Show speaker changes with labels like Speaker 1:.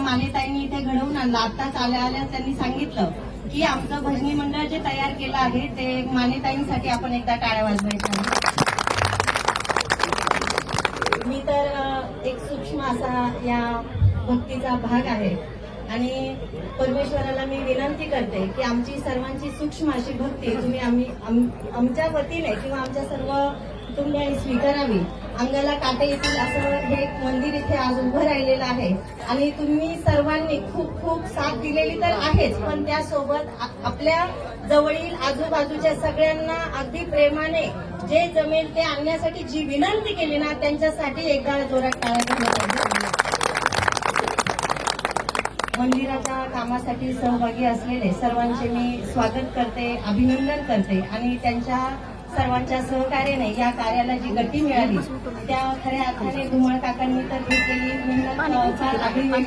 Speaker 1: मानेताईंनी इथे घडवून आणलं. आत्ताच आल्या त्यांनी सांगितलं की आमचं भजनी मंडळ जे तयार केलं आहे ते मानेताईंसाठी आपण एकदा टाळ्या वाजवायच्या. मी तर एक सूक्ष्म असा या भक्तीचा भाग आहे आणि परमेश्वराला मी विनंती करते की आमची सर्वांची सूक्ष्म अशी भक्ती तुम्ही आमच्या वतीने किंवा आमच्या सर्व कुटुंबियांनी स्वीकारावी. अंगाला काटे येतील असं हे मंदिर इथे आज उभं राहिलेलं आहे आणि तुम्ही सर्वांनी खूप खूप साथ दिलेली तर आहेच, पण त्यासोबत आपल्या जवळील आजूबाजूच्या सगळ्यांना अगदी प्रेमाने जे जमेल ते आणण्यासाठी जी विनंती केली ना त्यांच्यासाठी एकदा जोरात टाळ्या झाल्या. मंदिराच्या कामासाठी सहभागी असलेले सर्वांचे मी स्वागत करते, अभिनंदन करते आणि त्यांच्या सर्वांच्या सहकार्याने या कार्याला जी गती मिळाली त्या खऱ्या अर्थाने धुमाळ काकांनी तर ही केली मेहनत फार आगळी वेगळी